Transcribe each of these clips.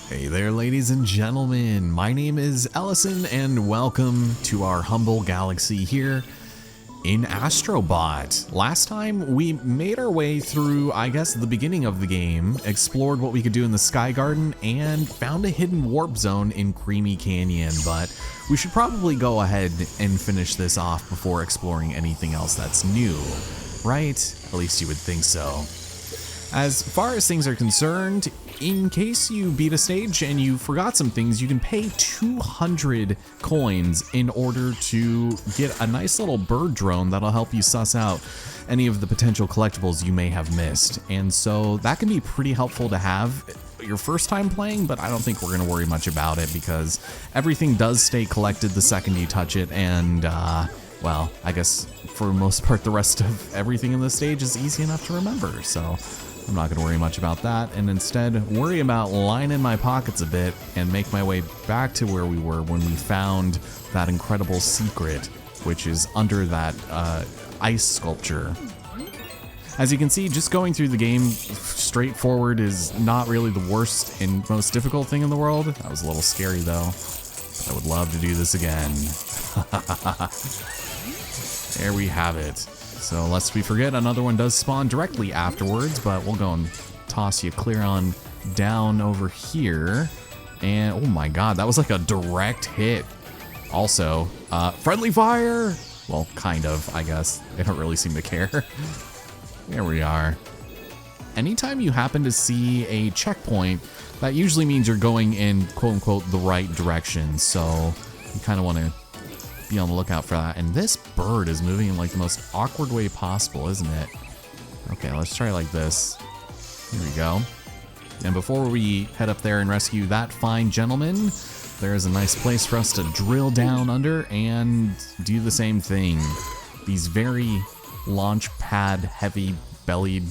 Hey there, ladies and gentlemen. My name is Ellison, and welcome to our humble galaxy here in Astrobot. Last time, we made our way through, I guess, the beginning of the game, explored what we could do in the Sky Garden, and found a hidden warp zone in Creamy Canyon, but we should probably go ahead and finish this off before exploring anything else that's new, right? At least you would think so. As far as things are concerned, in case you beat a stage and you forgot some things, you can pay 200 coins in order to get a nice little bird drone that'll help you suss out any of the potential collectibles you may have missed. And so that can be pretty helpful to have your first time playing, but I don't think we're going to worry much about it because everything does stay collected the second you touch it, and well, I guess for the most part the rest of everything in this stage is easy enough to remember, so I'm not going to worry much about that, and instead worry about lining my pockets a bit and make my way back to where we were when we found that incredible secret, which is under that ice sculpture. As you can see, just going through the game straightforward is not really the worst and most difficult thing in the world. That was a little scary though. I would love to do this again. There we have it. So lest we forget, another one does spawn directly afterwards, but we'll go and toss you clear on down over here. And oh my god, that was like a direct hit. Also, friendly fire! Well, kind of, I guess. They don't really seem to care. There we are. Anytime you happen to see a checkpoint, that usually means you're going in quote-unquote the right direction, so you kind of want to be on the lookout for that. And this bird is moving in like the most awkward way possible, isn't it? Okay, let's try like this. Here we go. And before we head up there and rescue that fine gentleman, there is a nice place for us to drill down under and do the same thing. These very launch pad heavy bellied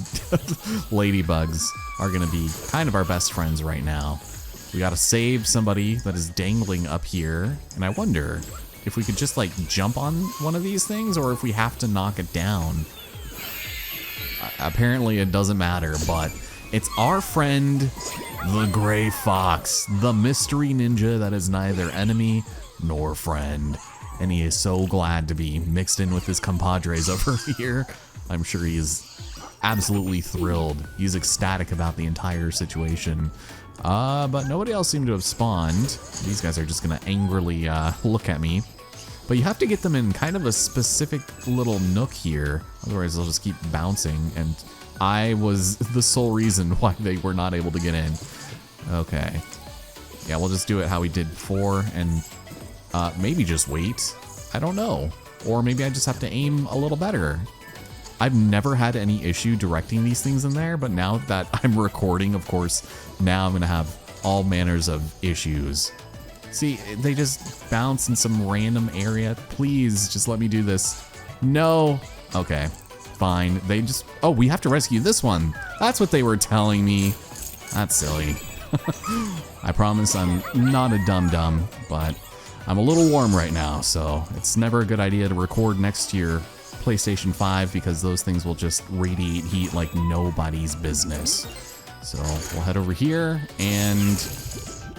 ladybugs are gonna be kind of our best friends right now. We gotta save somebody that is dangling up here, and I wonder if we could just like jump on one of these things or if we have to knock it down. Apparently it doesn't matter, but it's our friend, the Gray Fox, the mystery ninja that is neither enemy nor friend. And he is so glad to be mixed in with his compadres over here. I'm sure he is absolutely thrilled. He's ecstatic about the entire situation. But nobody else seemed to have spawned. These guys are just gonna angrily look at me. But you have to get them in kind of a specific little nook here, otherwise they'll just keep bouncing, and I was the sole reason why they were not able to get in. Okay. Yeah, we'll just do it how we did before, and maybe just wait. I don't know. Or maybe I just have to aim a little better. I've never had any issue directing these things in there, but now that I'm recording, of course, now I'm gonna have all manners of issues. See, they just bounce in some random area. Please, just let me do this. No. Okay, fine. They just, oh, we have to rescue this one. That's what they were telling me. That's silly. I promise I'm not a dum-dum, but I'm a little warm right now, so it's never a good idea to record next to your PlayStation 5 because those things will just radiate heat like nobody's business. So we'll head over here, and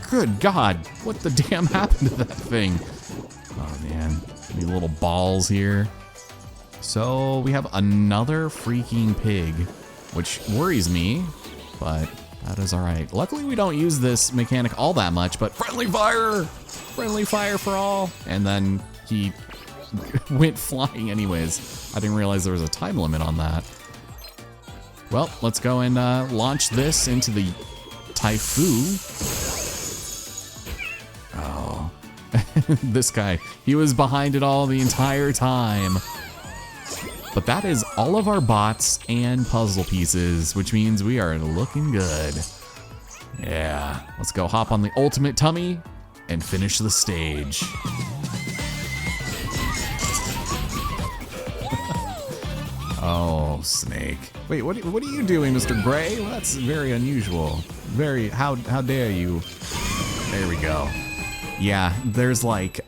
good God, what the damn happened to that thing? Oh man, these little balls here. So we have another freaking pig, which worries me, but that is all right. Luckily we don't use this mechanic all that much, but friendly fire for all. And then he went flying anyways. I didn't realize there was a time limit on that. Well, let's go and launch this into the Typhoo. Oh, this guy, he was behind it all the entire time. But that is all of our bots and puzzle pieces, which means we are looking good. Yeah, let's go hop on the ultimate tummy and finish the stage. Oh, snake. Wait, what are you doing, Mr. Gray? Well, that's very unusual. Very, how dare you? There we go. Yeah, there's like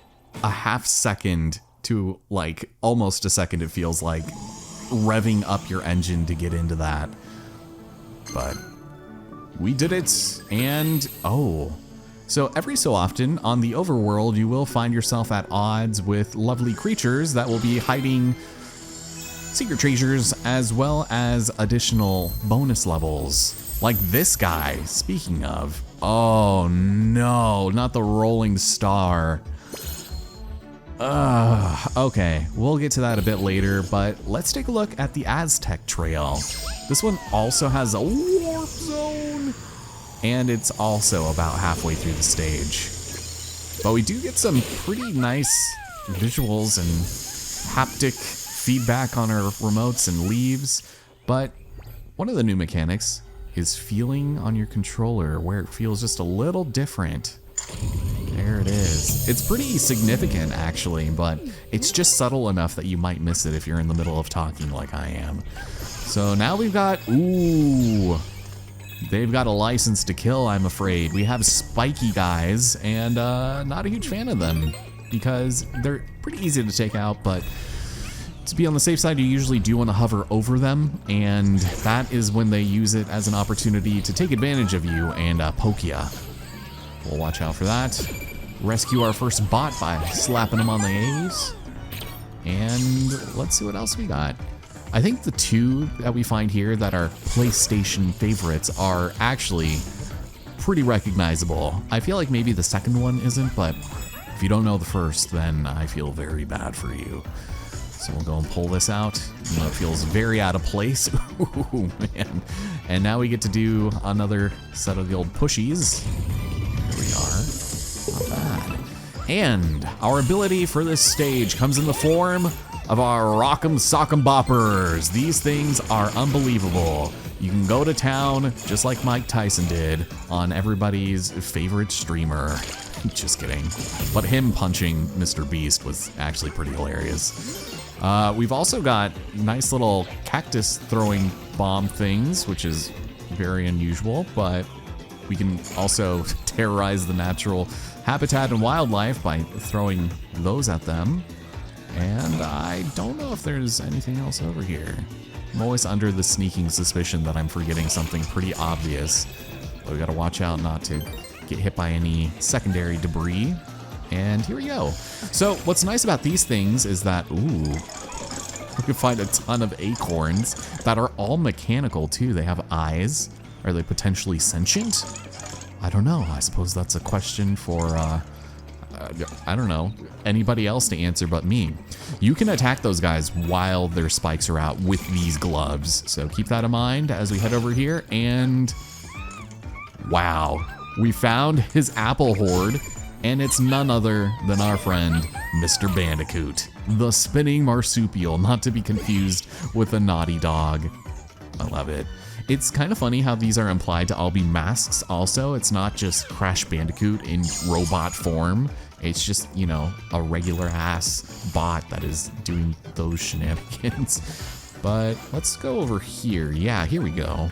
a half second to like almost a second, it feels like, revving up your engine to get into that. But We did it. And, oh. So every so often on the overworld, you will find yourself at odds with lovely creatures that will be hiding secret treasures as well as additional bonus levels. Like this guy, speaking of. Oh no, not the rolling star. Okay, we'll get to that a bit later, but let's take a look at the Aztec Trail. This one also has a warp zone, and it's also about halfway through the stage. But we do get some pretty nice visuals and haptic feedback on our remotes and leaves, but one of the new mechanics is feeling on your controller, where it feels just a little different. There it is. It's pretty significant actually, but it's just subtle enough that you might miss it if you're in the middle of talking like I am. So now we've got, ooh, they've got a license to kill, I'm afraid. We have spiky guys, and not a huge fan of them because they're pretty easy to take out, but to be on the safe side, you usually do want to hover over them, and that is when they use it as an opportunity to take advantage of you and poke ya. We'll watch out for that. Rescue our first bot by slapping him on the A's. And let's see what else we got. I think the two that we find here that are PlayStation favorites are actually pretty recognizable. I feel like maybe the second one isn't, but if you don't know the first, then I feel very bad for you. So we'll go and pull this out. You know, it feels very out of place. Ooh, man. And now we get to do another set of the old pushies. Here we are. Not bad. And our ability for this stage comes in the form of our Rock'em Sock'em Boppers. These things are unbelievable. You can go to town, just like Mike Tyson did, on everybody's favorite streamer. Just kidding. But him punching Mr. Beast was actually pretty hilarious. We've also got nice little cactus throwing bomb things, which is very unusual, but we can also terrorize the natural habitat and wildlife by throwing those at them. And I don't know if there's anything else over here. I'm always under the sneaking suspicion that I'm forgetting something pretty obvious, but we gotta watch out not to get hit by any secondary debris. And here we go. So what's nice about these things is that, ooh, we can find a ton of acorns that are all mechanical too. They have eyes. Are they potentially sentient? I don't know. I suppose that's a question for, I don't know, anybody else to answer but me. You can attack those guys while their spikes are out with these gloves. So keep that in mind as we head over here. And wow, we found his apple hoard. And it's none other than our friend, Mr. Bandicoot, the spinning marsupial, not to be confused with a naughty dog. I love it. It's kind of funny how these are implied to all be masks also. It's not just Crash Bandicoot in robot form. It's just, you know, a regular ass bot that is doing those shenanigans. But let's go over here. Yeah, here we go.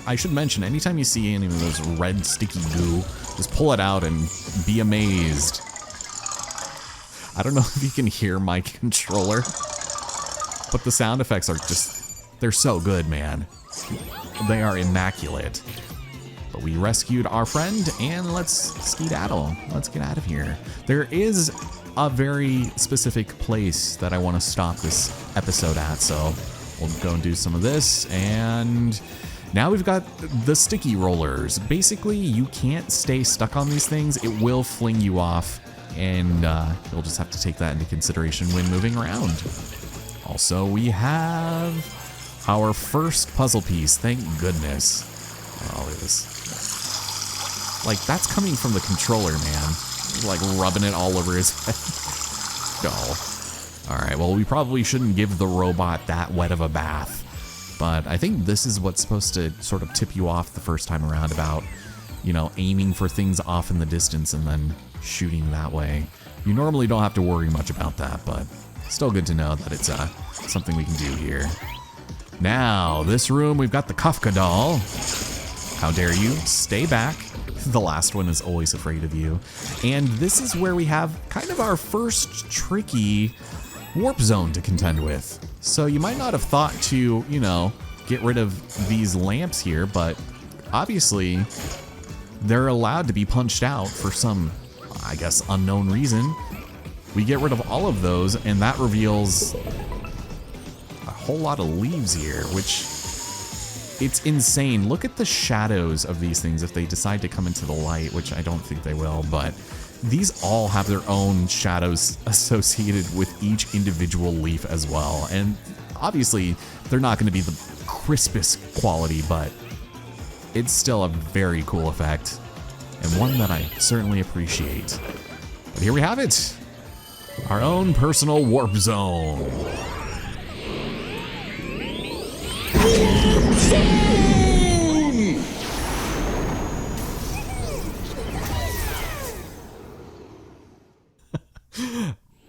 I should mention, anytime you see any of those red sticky goo, just pull it out and be amazed. I don't know if you can hear my controller, but the sound effects are just, they're so good, man. They are immaculate. But we rescued our friend, and let's skedaddle. Let's get out of here. There is a very specific place that I want to stop this episode at, so we'll go and do some of this, and now we've got the sticky rollers. Basically, you can't stay stuck on these things. It will fling you off, and you'll just have to take that into consideration when moving around. Also, we have our first puzzle piece. Thank goodness. Oh, look at this. Like, that's coming from the controller, man. Like, rubbing it all over his head. Oh. All right, well, we probably shouldn't give the robot that wet of a bath. But I think this is what's supposed to sort of tip you off the first time around about, you know, aiming for things off in the distance and then shooting that way. You normally don't have to worry much about that, but still good to know that it's something we can do here. Now, this room, we've got the Kafka doll. How dare you? Stay back. The last one is always afraid of you. And this is where we have kind of our first tricky warp zone to contend with. So you might not have thought to, you know, get rid of these lamps here, but obviously they're allowed to be punched out for some, I guess, unknown reason. We get rid of all of those, and that reveals a whole lot of leaves here, which it's insane. Look at the shadows of these things if they decide to come into the light, which I don't think they will, but these all have their own shadows associated with each individual leaf as well. And obviously, they're not going to be the crispest quality, but it's still a very cool effect, and one that I certainly appreciate. But here we have it, our own personal warp zone.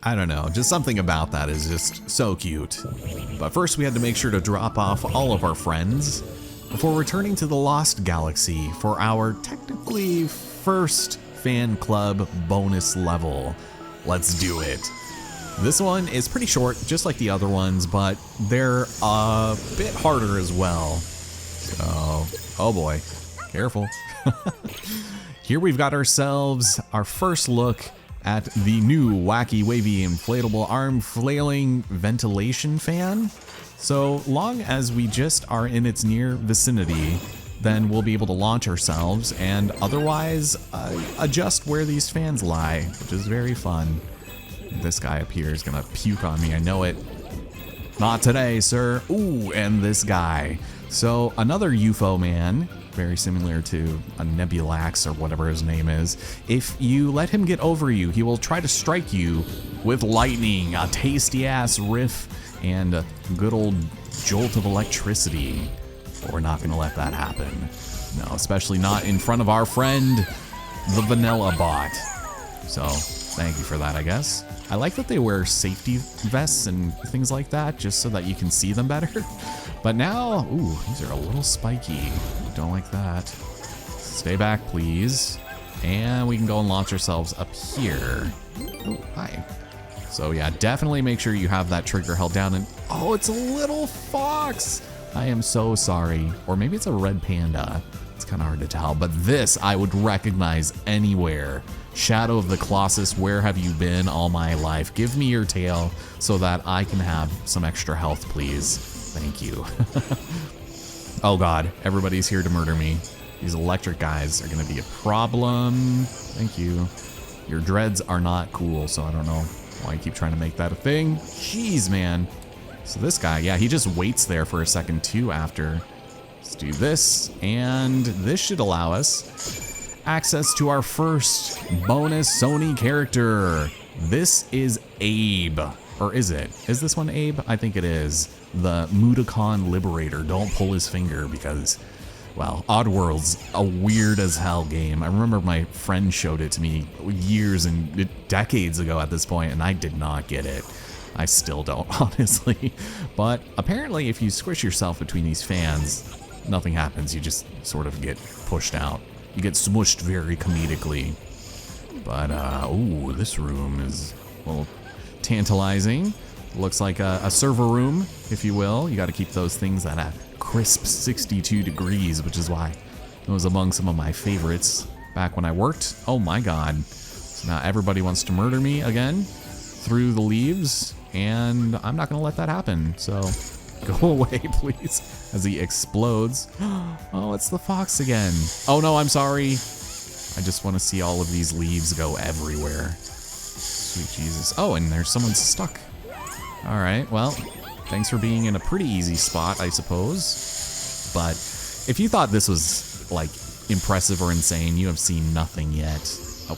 I don't know, just something about that is just so cute. But first we had to make sure to drop off all of our friends before returning to the Lost Galaxy for our technically first fan club bonus level. Let's do it. This one is pretty short, just like the other ones, but they're a bit harder as well. So, oh boy, careful. Here we've got ourselves our first look at the new wacky wavy inflatable arm flailing ventilation fan. So long as we just are in its near vicinity, then we'll be able to launch ourselves and otherwise adjust where these fans lie, which is very fun. This guy up here is gonna puke on me, I know it. Not today, sir. Ooh, and this guy. So another UFO man, very similar to a Nebulax or whatever his name is. If you let him get over you, he will try to strike you with lightning, a tasty ass riff, and a good old jolt of electricity. But we're not gonna let that happen. No, especially not in front of our friend, the Vanilla Bot. So, thank you for that, I guess. I like that they wear safety vests and things like that, just so that you can see them better. But now, ooh, these are a little spiky. Don't like that. Stay back, please. And we can go and launch ourselves up here. Oh, hi. So yeah, definitely make sure you have that trigger held down. And oh, it's a little fox. I am so sorry. Or maybe it's a red panda. It's kind of hard to tell. But this I would recognize anywhere. Shadow of the Colossus, where have you been all my life? Give me your tail so that I can have some extra health, please. Thank you. Oh god, everybody's here to murder me. These electric guys are gonna be a problem. Thank you. Your dreads are not cool, so I don't know why you keep trying to make that a thing. Jeez, man. So this guy, yeah, he just waits there for a second too after. Let's do this, and this should allow us access to our first bonus Sony character. This is Abe. Or is it? Is this one Abe? I think it is. The Mudokon Liberator. Don't pull his finger because, well, Oddworld's a weird as hell game. I remember my friend showed it to me years and decades ago at this point, and I did not get it. I still don't, honestly. But apparently if you squish yourself between these fans, nothing happens. You just sort of get pushed out. You get smushed very comedically. But, ooh, this room is, well, tantalizing. Looks like a server room, if you will. You got to keep those things at a crisp 62 degrees, which is why it was among some of my favorites back when I worked. Oh my god. So now everybody wants to murder me again through the leaves, and I'm not going to let that happen. So go away, please, as he explodes. Oh, it's the fox again. Oh no, I'm sorry. I just want to see all of these leaves go everywhere. Sweet Jesus. Oh, and there's someone stuck. All right, well, thanks for being in a pretty easy spot, I suppose. But if you thought this was, like, impressive or insane, you have seen nothing yet. Oh,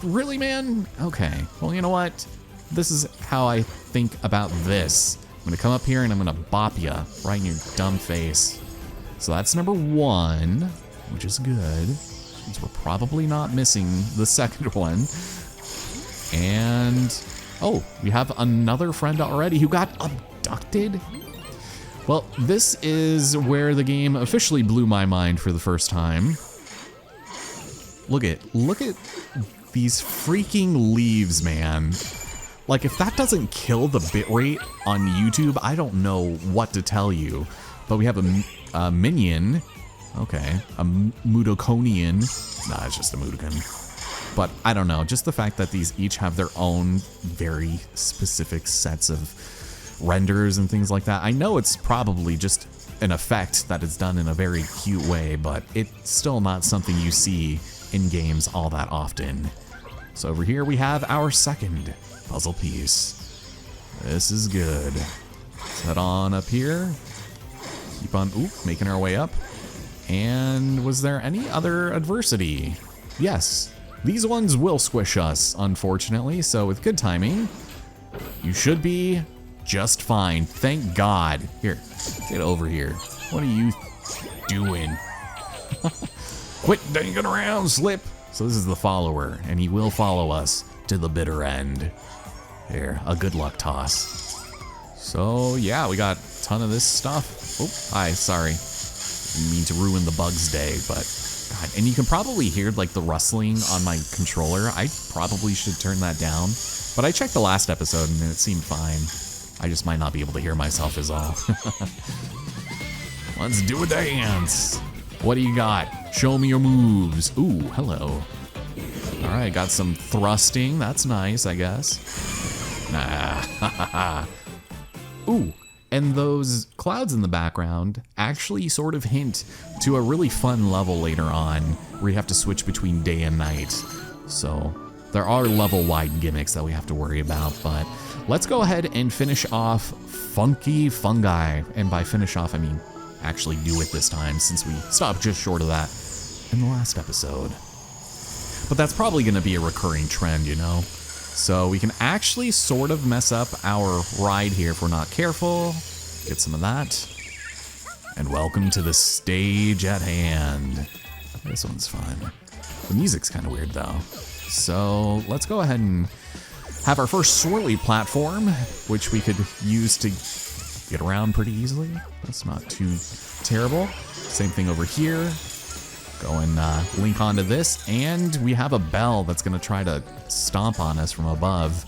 really, man? Okay, well, you know what? This is how I think about this. I'm gonna come up here and I'm gonna bop ya right in your dumb face. So that's number one, which is good, since we're probably not missing the second one. And oh, we have another friend already who got abducted. Well, this is where the game officially blew my mind for the first time. Look at these freaking leaves, man. Like, if that doesn't kill the bitrate on YouTube, I don't know what to tell you. But we have a minion Okay, a Mudokonian. Nah, it's just a Mudokan. But I don't know, just the fact that these each have their own very specific sets of renders and things like that. I know it's probably just an effect that is done in a very cute way, but it's still not something you see in games all that often. So over here we have our second puzzle piece. This is good. Let's head on up here. Keep on, making our way up. And was there any other adversity? Yes, these ones will squish us, unfortunately, so with good timing, you should be just fine. Thank God. Here, get over here. What are you doing? Quit dangling around, Slip. So this is the follower, and he will follow us to the bitter end. Here, a good luck toss. So yeah, we got a ton of this stuff. Oh, hi, sorry. Didn't mean to ruin the bug's day, but God, and you can probably hear like the rustling on my controller. I probably should turn that down, but I checked the last episode and it seemed fine. I just might not be able to hear myself is all. Let's do a dance. What do you got? Show me your moves. Ooh, hello. All right, got some thrusting. That's nice, I guess. Nah. Ooh, and those clouds in the background actually sort of hint to a really fun level later on where you have to switch between day and night. So there are level-wide gimmicks that we have to worry about, but let's go ahead and finish off Fungi. And by finish off, I mean actually do it this time, since we stopped just short of that in the last episode. But that's probably going to be a recurring trend, you know? So we can actually sort of mess up our ride here if we're not careful. Get some of that. And welcome to the stage at hand. This one's fun. The music's kind of weird though. So let's go ahead and have our first swirly platform, which we could use to get around pretty easily. That's not too terrible. Same thing over here. Go and link onto this, and we have a bell that's gonna try to stomp on us from above.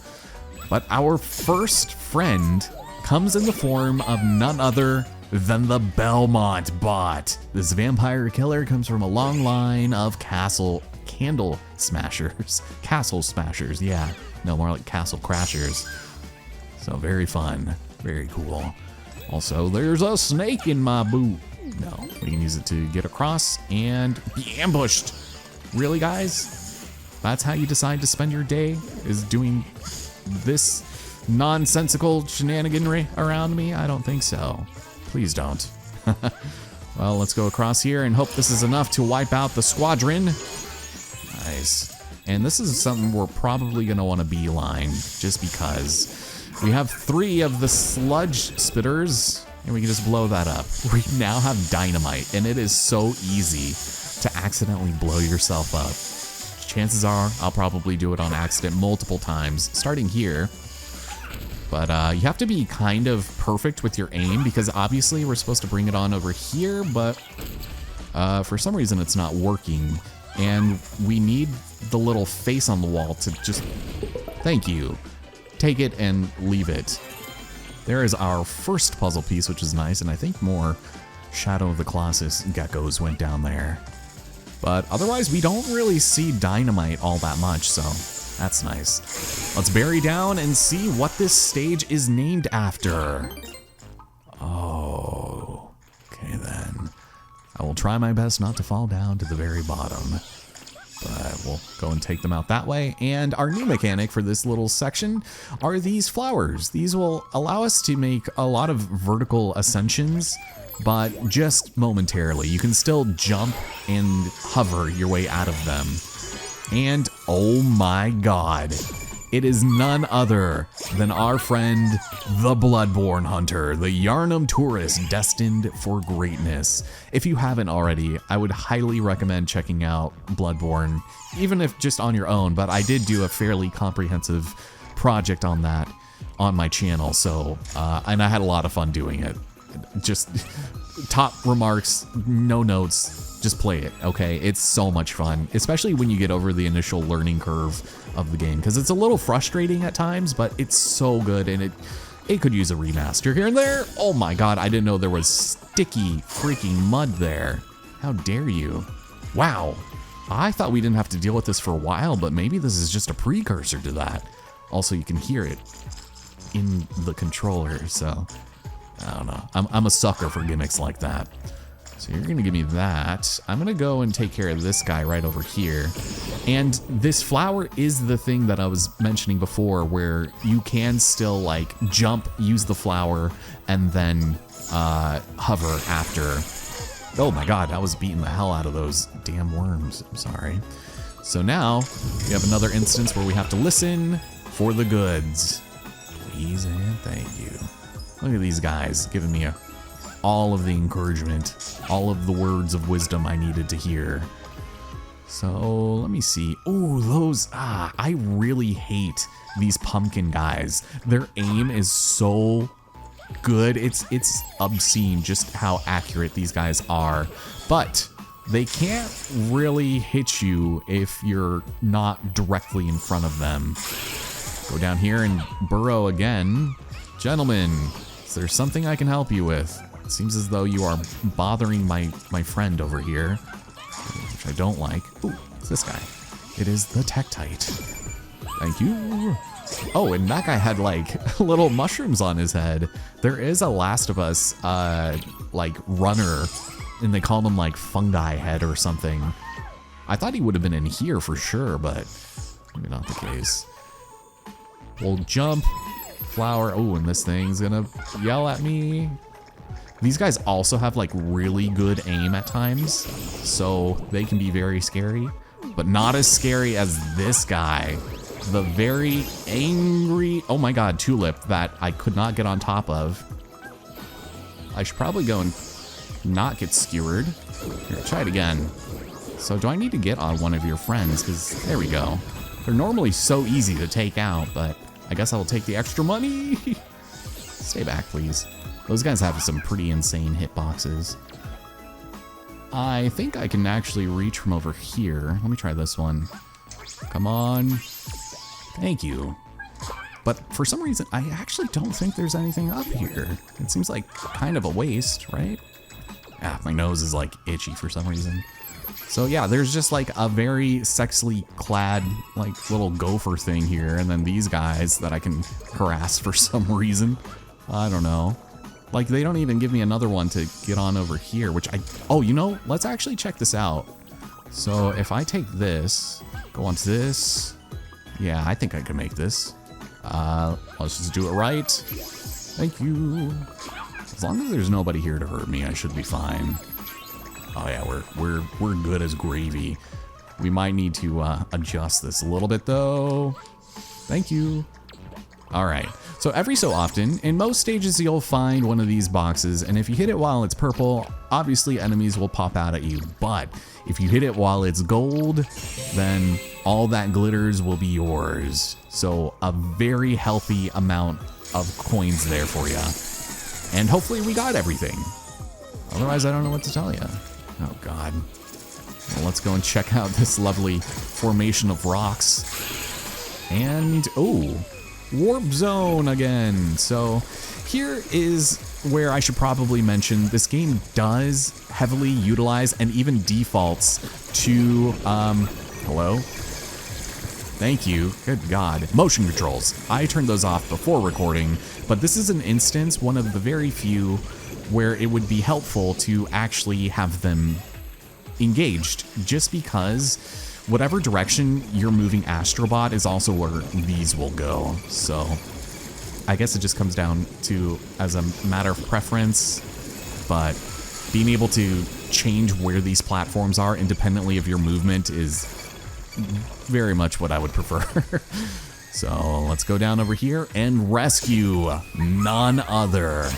But our first friend comes in the form of none other than the Belmont bot. This vampire killer comes from a long line of candle smashers. Castle smashers, yeah. No, more like castle crashers. So very fun, very cool. Also, there's a snake in my boot. No, we can use it to get across and be ambushed. Really, guys? That's how you decide to spend your day, is doing this nonsensical shenaniganry around me? I don't think so. Please don't. Well, let's go across here and hope this is enough to wipe out the squadron. Nice. And this is something we're probably going to want to beeline, just because we have 3 of the sludge spitters, and we can just blow that up. We now have dynamite, and it is so easy to accidentally blow yourself up. Chances are I'll probably do it on accident multiple times, starting here. But you have to be kind of perfect with your aim, because obviously we're supposed to bring it on over here, but for some reason it's not working. And we need the little face on the wall to just, thank you, take it and leave it. There is our first puzzle piece, which is nice, and I think more Shadow of the Colossus geckos went down there. But otherwise, we don't really see dynamite all that much, so that's nice. Let's bury down and see what this stage is named after. Oh, okay then. I will try my best not to fall down to the very bottom. But we'll go and take them out that way. And our new mechanic for this little section are these flowers. These will allow us to make a lot of vertical ascensions, but just momentarily. You can still jump and hover your way out of them. And oh my God, it is none other than our friend, the Bloodborne Hunter, the Yharnam tourist destined for greatness. If you haven't already, I would highly recommend checking out Bloodborne, even if just on your own, but I did do a fairly comprehensive project on that on my channel, so, and I had a lot of fun doing it. Just top remarks, no notes, just play it, okay? It's so much fun, especially when you get over the initial learning curve of the game, because it's a little frustrating at times, but it's so good, and it could use a remaster here and there. Oh my God, I didn't know there was sticky freaking mud there. How dare you? Wow. I thought we didn't have to deal with this for a while, but maybe this is just a precursor to that. Also, you can hear it in the controller, so I don't know. I'm a sucker for gimmicks like that. So you're gonna give me that. I'm gonna go and take care of this guy right over here. And this flower is the thing that I was mentioning before, where you can still like jump, use the flower, and then hover after. Oh my god, I was beating the hell out of those damn worms. I'm sorry. So now we have another instance where we have to listen for the goods. Please and thank you. Look at these guys giving me all of the encouragement, all of the words of wisdom I needed to hear. So let me see. Oh, those, I really hate these pumpkin guys. Their aim is so good. It's obscene just how accurate these guys are, but they can't really hit you if you're not directly in front of them. Go down here and burrow again. Gentlemen, is there something I can help you with? It seems as though you are bothering my friend over here, which I don't like. Ooh, it's this guy. It is the Tektite. Thank you. Oh, and that guy had like little mushrooms on his head. There is a Last of Us like runner, and they call him like Fungi head or something. I thought he would have been in here for sure, but maybe not the case. We'll jump, flower. Oh, and this thing's gonna yell at me. These guys also have like really good aim at times, so they can be very scary, but not as scary as this guy. The very angry, oh my god, tulip that I could not get on top of. I should probably go and not get skewered. Here, try it again. So do I need to get on one of your friends? Because there we go. They're normally so easy to take out, but I guess I will take the extra money. Stay back, please. Those guys have some pretty insane hitboxes. I think I can actually reach from over here. Let me try this one. Come on. Thank you. But for some reason, I actually don't think there's anything up here. It seems like kind of a waste, right? Ah, my nose is like itchy for some reason. So yeah, there's just like a very sexily clad like little gopher thing here, and then these guys that I can harass for some reason. I don't know. Like they don't even give me another one to get on over here, which oh, you know, let's actually check this out. So if I take this, go on to this. Yeah, I think I can make this. Let's just do it right. Thank you. As long as there's nobody here to hurt me, I should be fine. Oh yeah, we're good as gravy. We might need to adjust this a little bit though. Thank you. All right, so every so often, in most stages you'll find one of these boxes, and if you hit it while it's purple, obviously enemies will pop out at you, but if you hit it while it's gold, then all that glitters will be yours. So a very healthy amount of coins there for you. And hopefully we got everything. Otherwise, I don't know what to tell you. Oh God. Well, let's go and check out this lovely formation of rocks. And, oh, warp zone again. So here is where I should probably mention this game does heavily utilize and even defaults to, hello? Thank you. Good God. Motion controls. I turned those off before recording, but this is an instance, one of the very few, where it would be helpful to actually have them engaged, just because whatever direction you're moving Astrobot is also where these will go. So I guess it just comes down to as a matter of preference, but being able to change where these platforms are independently of your movement is very much what I would prefer. So let's go down over here and rescue none other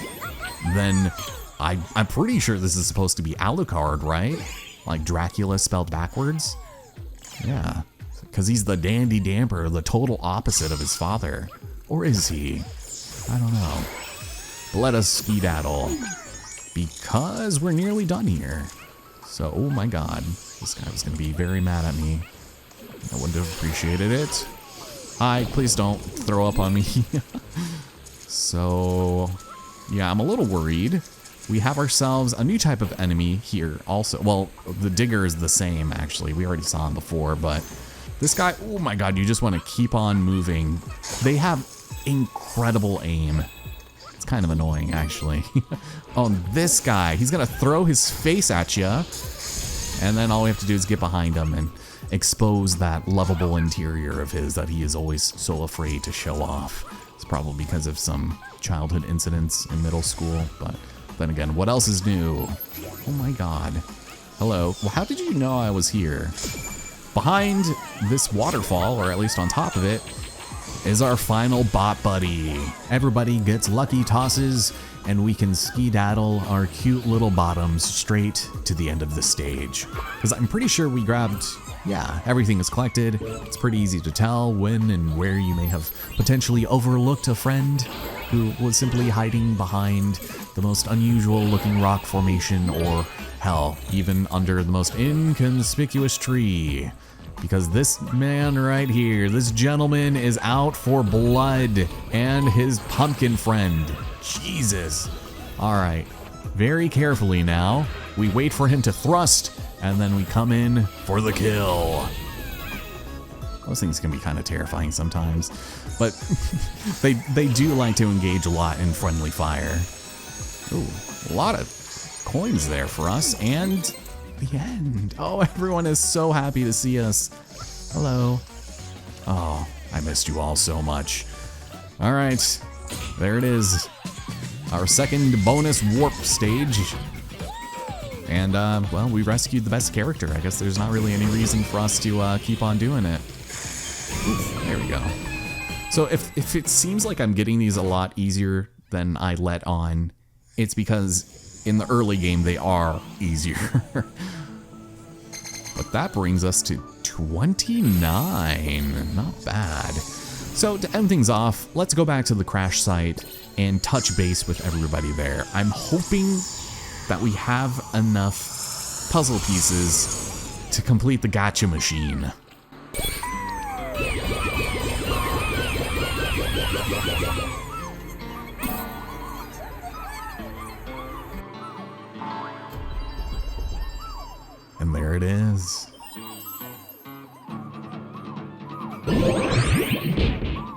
than, I'm pretty sure this is supposed to be Alucard, right? Like Dracula spelled backwards? Yeah, because he's the dandy damper, the total opposite of his father. Or is he? I don't know. But let us skedaddle, because we're nearly done here. So, oh my God, this guy was gonna be very mad at me. I wouldn't have appreciated it. Hi, please don't throw up on me. So, yeah, I'm a little worried we have ourselves a new type of enemy here also. Well, the digger is the same, actually. We already saw him before, but this guy, oh my god, you just want to keep on moving. They have incredible aim. It's kind of annoying, actually. Oh, this guy, he's going to throw his face at you, and then all we have to do is get behind him and expose that lovable interior of his that he is always so afraid to show off. It's probably because of some childhood incidents in middle school, but then again, what else is new? Oh my god. Hello. Well, how did you know I was here? Behind this waterfall, or at least on top of it, is our final bot buddy. Everybody gets lucky tosses, and we can skedaddle our cute little bottoms straight to the end of the stage. Because I'm pretty sure we grabbed, yeah, everything is collected. It's pretty easy to tell when and where you may have potentially overlooked a friend who was simply hiding behind the most unusual looking rock formation, or hell, even under the most inconspicuous tree. Because this man right here, this gentleman is out for blood and his pumpkin friend. Jesus. All right, very carefully now. We wait for him to thrust, and then we come in for the kill. Those things can be kind of terrifying sometimes, but they do like to engage a lot in friendly fire. Ooh, a lot of coins there for us, and the end. Oh, everyone is so happy to see us. Hello. Oh, I missed you all so much. All right, there it is. Our second bonus warp stage. And, well, we rescued the best character. I guess there's not really any reason for us to keep on doing it. Oof, there we go. So if it seems like I'm getting these a lot easier than I let on, it's because in the early game they are easier. But that brings us to 29. Not bad. So to end things off, let's go back to the crash site and touch base with everybody there. I'm hoping that we have enough puzzle pieces to complete the gotcha machine. And there it is.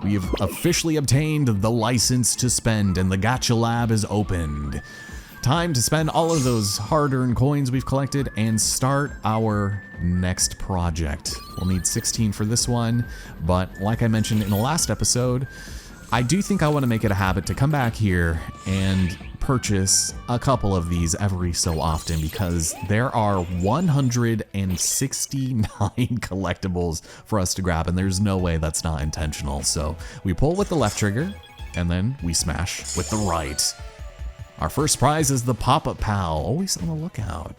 We have officially obtained the license to spend, and the gotcha lab is opened. Time to spend all of those hard-earned coins we've collected and start our next project. We'll need 16 for this one, but like I mentioned in the last episode, I do think I want to make it a habit to come back here and purchase a couple of these every so often, because there are 169 collectibles for us to grab, and there's no way that's not intentional. So we pull with the left trigger, and then we smash with the right. Our first prize is the Pop-Up Pal, always on the lookout.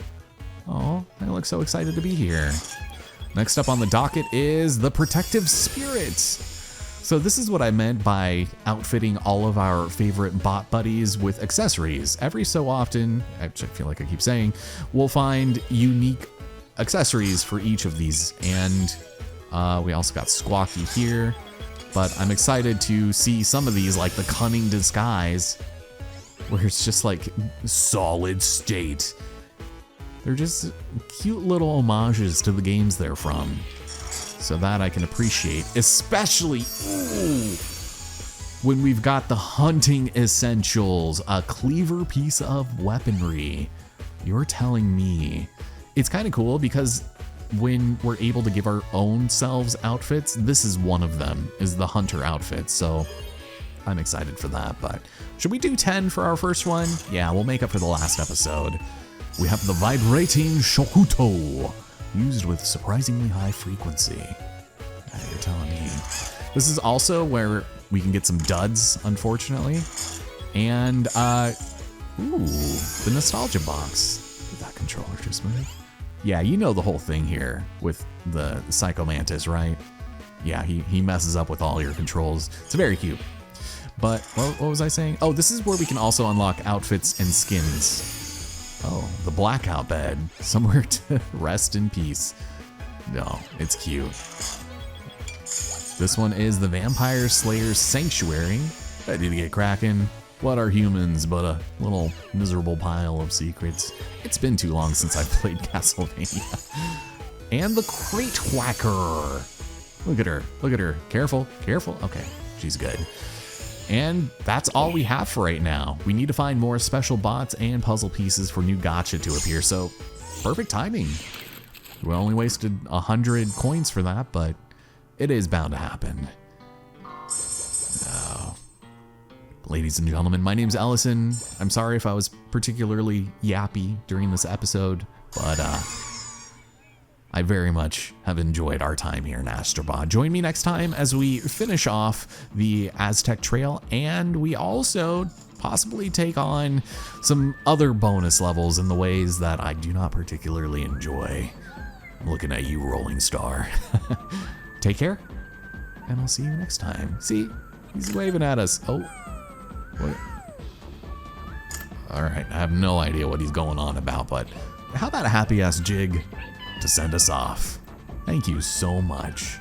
Oh, I look so excited to be here. Next up on the docket is the Protective Spirit. So this is what I meant by outfitting all of our favorite bot buddies with accessories. Every so often, I feel like I keep saying, we'll find unique accessories for each of these. And we also got Squawky here, but I'm excited to see some of these, like the Cunning Disguise, where it's just like solid state. They're just cute little homages to the games they're from. So that I can appreciate, especially when we've got the Hunting Essentials, a cleaver piece of weaponry. You're telling me. It's kind of cool because when we're able to give our own selves outfits, this is one of them, is the Hunter outfit. So I'm excited for that, but should we do 10 for our first one? Yeah, we'll make up for the last episode. We have the Vibrating Shokuto, used with surprisingly high frequency. You're telling me. This is also where we can get some duds, unfortunately. And, ooh, the Nostalgia Box. Did that controller just move? Yeah, you know the whole thing here with the Psycho Mantis, right? Yeah, he messes up with all your controls. It's very cute. But, what was I saying? Oh, this is where we can also unlock outfits and skins. Oh, the Blackout Bed. Somewhere to rest in peace. No, it's cute. This one is the Vampire Slayer's Sanctuary. Ready to get cracking. What are humans but a little miserable pile of secrets? It's been too long since I've played Castlevania. And the Crate Whacker. Look at her. Look at her. Careful. Careful. Okay. She's good. And that's all we have for right now. We need to find more special bots and puzzle pieces for new gacha to appear. So perfect timing. We only wasted 100 coins for that, but it is bound to happen. Ladies and gentlemen, my name's Ellison. I'm sorry if I was particularly yappy during this episode, but I very much have enjoyed our time here in Astrobot. Join me next time as we finish off the Aztec Trail, and we also possibly take on some other bonus levels in the ways that I do not particularly enjoy. I'm looking at you, Rolling Star. Take care, and I'll see you next time. See, he's waving at us. Oh. What? All right, I have no idea what he's going on about, but how about a happy-ass jig to send us off? Thank you so much.